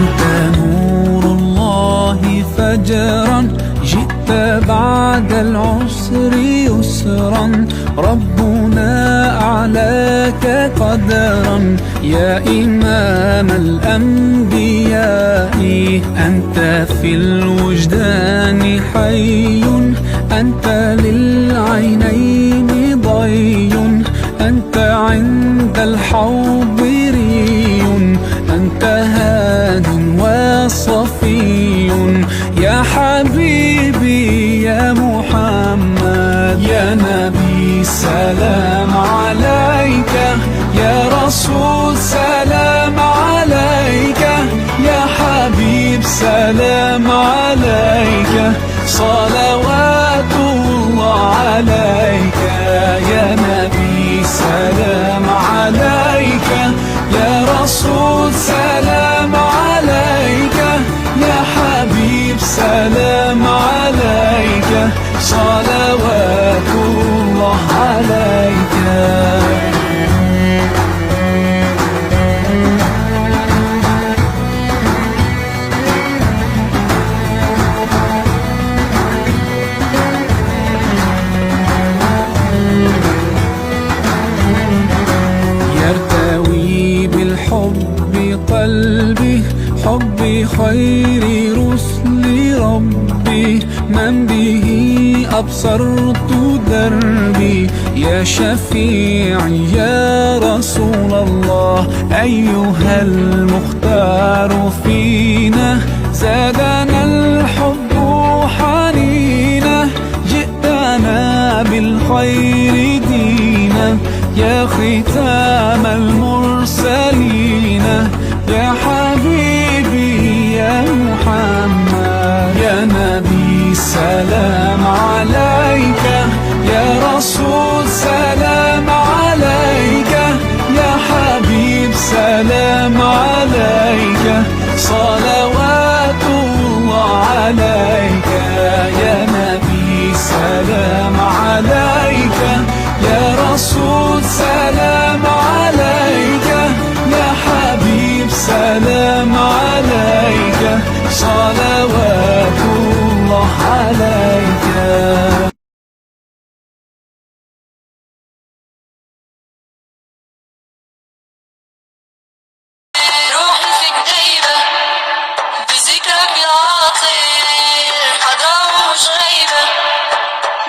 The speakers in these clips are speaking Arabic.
أنت نور الله فجرا، جئت بعد العسر يسرا، ربنا أعلاك قدرا يا إمام الأنبياء. أنت في الوجدان حي، أنت للعينين ضي، أنت عند الحوض ري، أنت هاد وصفي يا حبيبي يا محمد. يا نبي سلام عليك، يا رسول سلام عليك، يا حبيب سلام عليك، صلوات الله عليك. يا نبي سلام عليك، يا رسول سلام عليك، يا حبيب سلام عليك، صلوات الله عليك. يرتوي بالحب قلبي، حب خير رسل ربي، من به أبصرت دربي. يا شفيعي يا رسول الله، أيها المختار فينا، زادنا الحب حنينا، جئتنا بالخير دينا، يا ختام المرسلين، يا حبيبي يا محمد. يا نبي سلام عليك، يا رسول سلام عليك، يا حبيب سلام عليك، صلوات الله عليك. يا نبي سلام عليك، يا رسول سلام عليك، يا حبيب سلام عليك، صلوات الله عليك. روحي فيك دايبة بذكرك العطير، حضرة ومش غايبة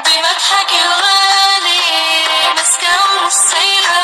بمدحك الغالي، مسكة ومش سايبة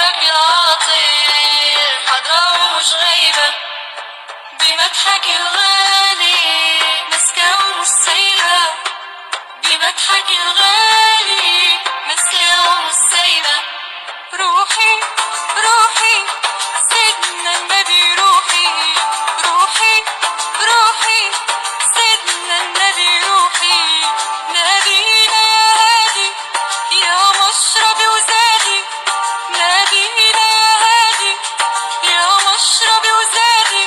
بذكرك العطير حاضرة ومش غايبة، بمدحك الغالي ماسكة ومش سايبة، بمدحك الغالي ماسكة ومش سايبة. روحي روحي سيدنا النبي، روحي روحي روحي سيدنا النبي، روحي نادينا يا هادي يا مشربي وزادي، نادينا يا هادي يا مشربي وزادي،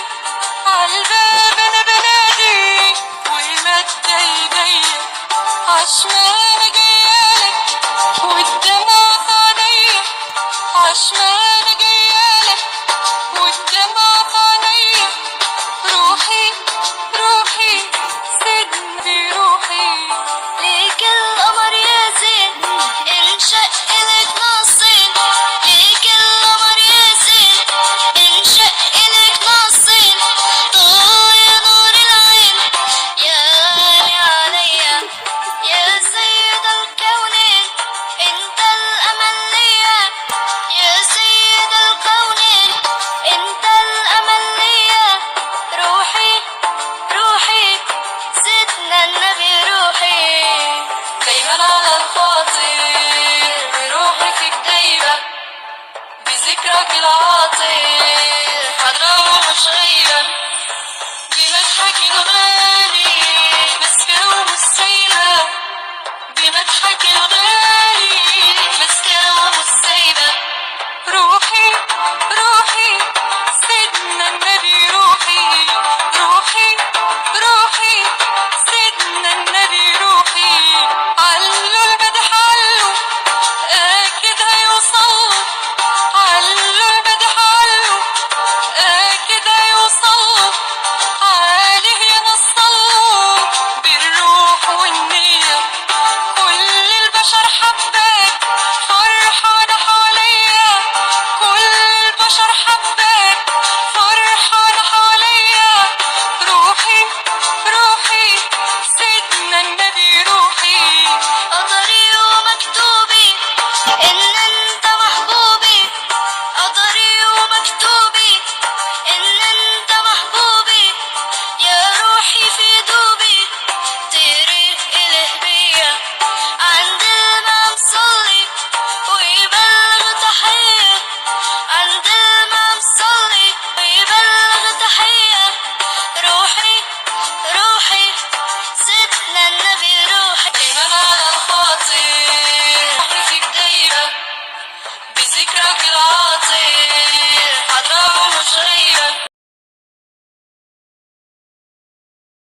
عالباب انا بنادي ومد ايديا عشمان جيالك والدمع في عينيا، عشمان جيالك والدمع في عينيا. روحي روحي سيدني روحي، ليك القمر يا زين انشق لك نصين، ليك القمر يا زين انشق لك نصين، ضوء يا نور العين يا غالي عليا، يا سيد الكونين انت الامل ليا، يا سيد الكونين انت الامل ليا. روحي روحي سيدنا النبي، روحي دايما على الخاطر، بروحي فيك دايبة، بذكرك العاطر حاضرة ومش غايبة، بمدحك الغالي